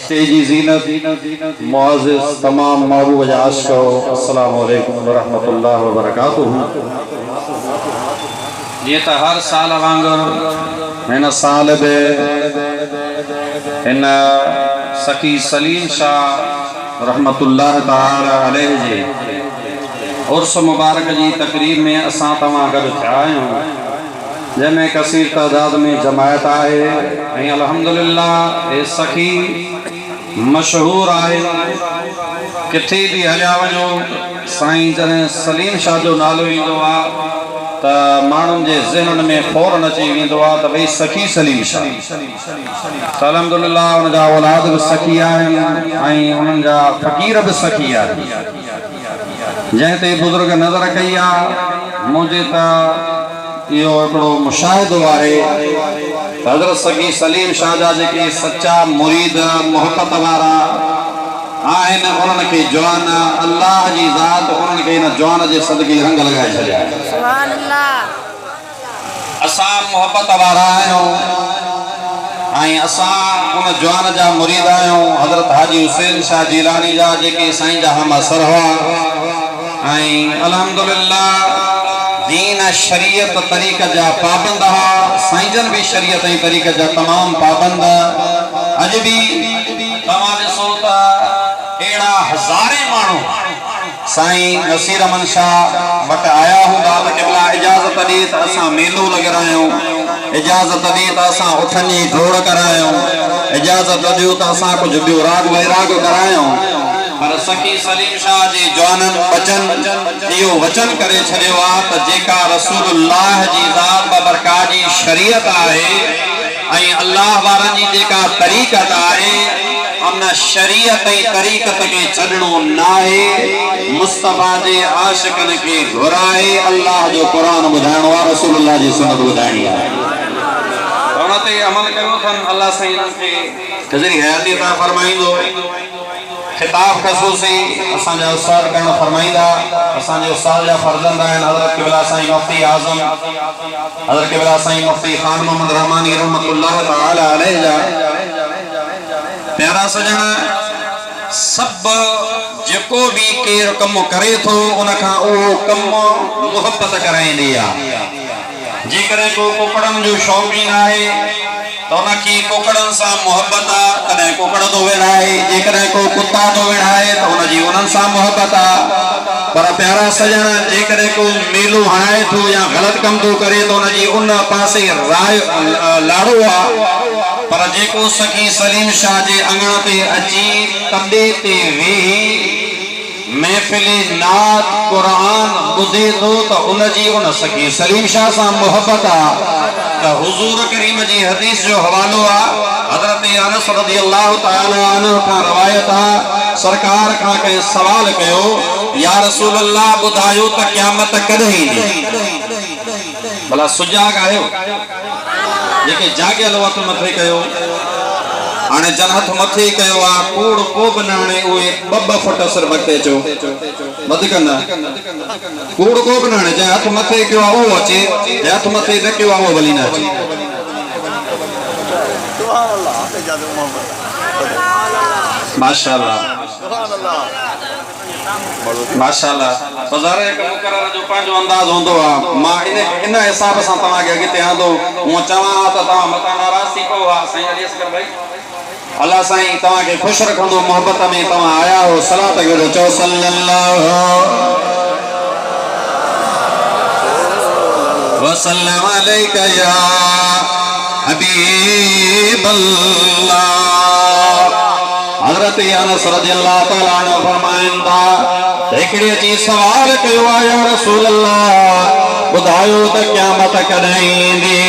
स्टेजी ज़ीनत मुअज़्ज़िज़ तमाम महबूब आशिक़ो अस्सलामु अलैकुम व रहमतुल्लाहि व बरकातुहू। ये तो हर साल वांगुरु हिन साल बि हिन सखी सलीम शाह रहमतुल्लाहि ताला अलैहि जे उर्स मुबारक जी तकरीब में असां तव्हां गॾु थिया आहियूं, जंहिंमें कसीर तादाद में जमायत आहे ऐं अल्हम्दुलिल्लाह ये सखी मशहूर आहे। किथे भी हलिया वञो साईं जॾहिं सलीम शाह जो नालो ईंदो आहे त माण्हुनि जे ज़हन में फौरन अची वेंदो आहे त भई सखी सलीम शाह। त अल्हम्दुलिल्लाह उन जा औलाद बि सखी आहिनि ऐं उन्हनि जा फ़क़ीर बि सखी आहिनि। जंहिं ते बुज़ुर्ग नज़र कई आहे मुंहिंजे त इहो हिकिड़ो मुशाहिदो आहे त हज़रत सखी सलीम शाह जा जेके सच्चा मुरीद मोहब्बत वारा आहिनि उन्हनि खे जवान अल्लाह जी ज़ात उन्हनि खे हिन जवान जे सदके रंग लॻाए छॾिया। सुभान अल्लाह। असां मोहब्बत वारा आहियूं ऐं असां उन जवान जा मुरीद आहियूं हज़रत हाजी हुसैन शाह जिलानी जा जेके साईं जा हम असर हुआ ऐं अल्हम्दुलिल्लाह दीन शरीयत तरीक़ जा पाबंद हा। साईं जन भी शरीयत ऐं तरीक़ जा तमाम पाबंद। अॼु भी तव्हां ॾिसो त अहिड़ा हज़ारे माण्हू साईं नसीर अमन शाह वटि आया हूंदा त क़िबला इजाज़त ॾे त असां मेलो लॻारायूं, इजाज़त ॾे त असां उठनि जी डोड़ करायूं, इजाज़त ॾियो त असां कुझु ॿियो राग वैराग करायूं। पर सखी सलीम शाह जे जवाननि बचन इहो वचन करे छॾियो आहे त जेका रसूलुल्लाह जी ज़ात बबरकात जी शरीयत आहे ऐं अल्लाह वारनि जी जेका तरीक़त आहे उन शरीयत ऐं तरीक़त खे छॾणो न आहे। मुस्तफ़ा जे आशिक़नि खे घुराए अल्लाह जो क़ुरान ॿुधाइणो आहे, रसूलुल्लाह जी सुन्नत ॿुधाइणी आहे। उन ते अमल कयो अथनि अल्लाह साईं खे गुज़री हयाती अता फरमाईंदो। खिताब ख़ुसूसी असांजा उस्ताद करण फरमाईंदा। असांजे उस्ताद जा फर्जंद आहिनि हज़रत क़िबला साईं मुफ्ती आज़म हज़रत क़िबला साईं मुफ्ती खान मोहम्मद रहमानी रहमतुल्लाह ताला अलैहि जा प्यारा सजण। सब जेको भी केर कम करे थो उन खां उहो कम मोहब्बत कराईंदी आहे। जेकॾहिं को कुकड़नि जो शौक़ीन आहे तो उनकी कुकड़न सां मोहब्बत आ, कॾहिं कुकड़ तो विढ़ाए, जेकॾहिं को कुत्ता तो विढ़ाए तो उनजी उन्हनि सां मोहब्बत आ। पर प्यारा सजण जेकॾहिं को मेलो हणाए थो या ग़लत कम तो करे तो उनजी उन पासे राय लाड़ो आ। पर जेको सखी सलीम शाह जे अंगण ते अची तंबे ते वेही महफिल नात कुरान ॿुधे थो त उनजी उन सखी सलीम शाह सां मोहब्बत आ। त हुजूर करीम जी हदीस जो हवालो आ हज़रत अनस रज़ियल्लाहु ताला अन्हु खां रवायत आ। सरकार खां कंहिं सवाल कयो या रसूल अल्लाह ॿुधायो त क़यामत कॾहिं ईंदी। भला सुजाग आहियो जेके जागियल वक़्त मथे कयो हाणे जन हथ मथे कयो आ कूड़ को बि न हाणे उहे ॿ फुट सिर्फ़ अॻिते अचो वधीक न कूड़ को बि न हाणे जंहिं हथ मथे कयो आहे उहो अचे, जंहिं हथ मथे न कयो आहे उहो भली न अचे। माशाअल्लाह माशाअल्लाह। बाज़ार हिकु मुक़रर जो पंहिंजो अंदाज़ हूंदो आहे। मां इन हिसाब सां तव्हांखे अॻिते आंदो हूअं चवां त तव्हां मथां नाराज़ थी पओ हा। साईं अली असगर भाई अल्लाह साईं तव्हांखे ख़ुशि रखंदो। मोहब्बत में तव्हां आया हो सलात कयो चओ सल्लल्लाहु वसल्लम अलैका या हबीब अल्लाह। हज़रत अनस रज़ियल्लाहु ताला अन्हु फरमाइंदा हिकिड़े जी सवाल कयो आहे या रसूल अल्लाह ॿुधायो त क़यामत कॾहिं ईंदी।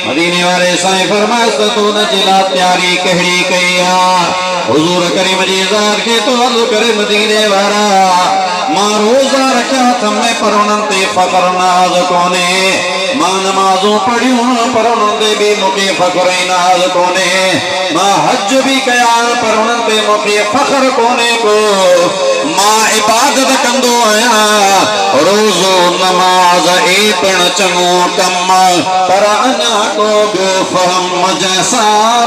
मदीने वारे साईं फरमाइस त तूं उन जे लाइ तयारी कहिड़ी कई आहे। हुजूर करीम जी ज़ात खे तो अर्ज़ करे मदीने वारा मां रोज़ा रखिया हथ में पर उन्हनि ते फ़ख्र नाज़ कोन्हे। मां नमाज़ूं पढ़ियूं पर उन्हनि ते बि मूंखे फ़ख्र ऐं नाज़ कोन्हे। मां हज भी कया पर उन्हनि ते मूंखे फ़ख्र कोन्हे को। मां इबादत कंदो आहियां रोज़ो नमाज ए पिण चङो कम पर अञा को ॿियो फहम जैसा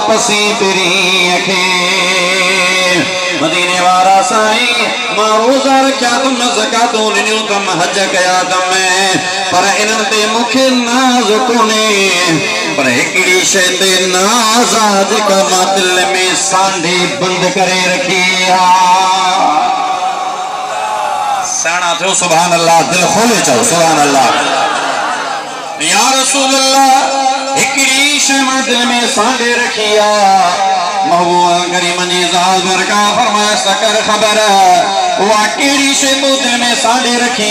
पसी पिरी खे क्या तुम ज़कातूं ॾिनियूं तुम हज कया तुम पर इन्हनि ते मूंखे नाज़ कोन्हे पर हिकिड़ी शइ ते नाज़ आहे जेका मां दिल में सांढे बंदि करे रखी आहे। साणा थियो सुभान अल्लाह, दिल खोले चओ सुभान अल्लाह। या रसूल अल्लाह हिकिड़ी शइ मां दिल में सांढे रखी आहे। महबूबा करीम जी ज़ात बरका फरमाए सकर खबर वो केड़ी शे तो दिल में सांडे रखी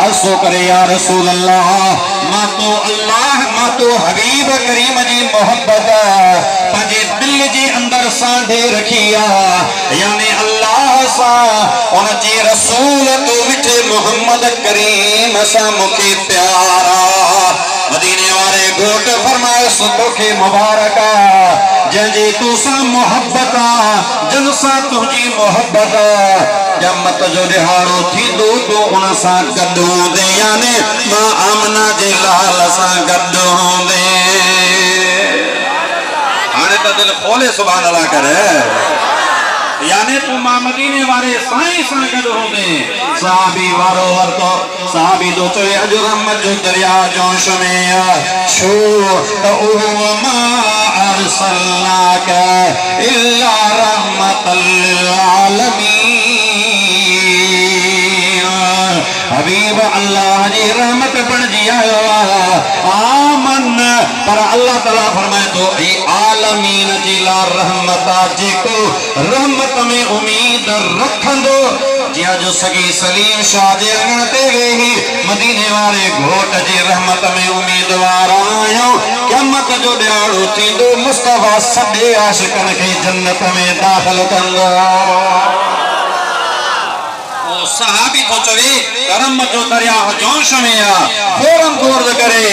असो करे या रसूल अल्लाह मां तो हबीब करीम जी मोहब्बत पंजे दिल जे अंदर सांडे रखी यानी अल्लाह सा उन जे रसूल तो विठे मोहम्मद करीम सा मुके प्यारा मदीने वाले घोट फरमाए सुतोखे मुबारक जंहिंजी तूसा मोहब्बत जन सां तुंहिंजी मोहब्बत क़यामत जो ॾिहाड़ो थींदो तो उन सां गॾु हूंदे यानी मां आमना जे लाल सां गॾु हूंदे। हाणे त दिल खोले सुभान अल्लाह करे यानी तू मां मदीने वाले साईं सां गॾु हूंदे। साहबी वारो वरतो साहबी तो चवे अॼु रहमत जो दरिया जोश में छो त उहो मां अरसलनाका इल्ला रहमतल लिल आलमीन हबीब अल्लाह जी रहमत बन जी आयो आमन पर अल्लाह ताला फरमाए तो ई आलमीन जी ला रहमत जेको रहमत में उम्मीद रखंदो जिया जो सगी सलीम शाह जे अंगण ते वेही मदीने वाले घोट जी रहमत में उम्मीदवार आयो क़यामत जो ॾियारो थींदो मुस्तफा सभे आशिकन खे जन्नत में दाखिल कंदो। सहाबी तो चवे रहमत जो दरिया जोश में फौरन तौर करे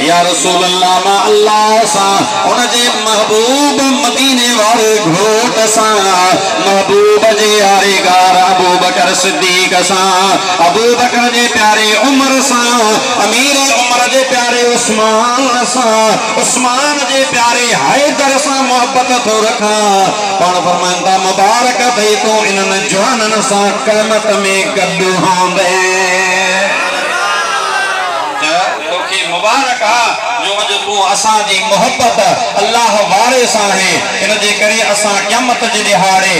या रसूल अल्लाह मा अल्लाह सा उन जे महबूब मदीने वाले घोट सा महबूब जे यारे गार अबू बकर सिद्दीक सा अबू बकर जे प्यारे उमर सा अमीर उमर जे प्यारे उस्मान सा उस्मान जे प्यारे हैदर सा मोहब्बत तो रखा पण फरमांदा मुबारक थई तो इनन जवानन सा क़यामत में गड्डू होंदे तोखे मुबारक जो अज तू असा जी मोहब्बत अल्लाह वारे सा है इन जे करे असा क़यामत जे दिहाड़े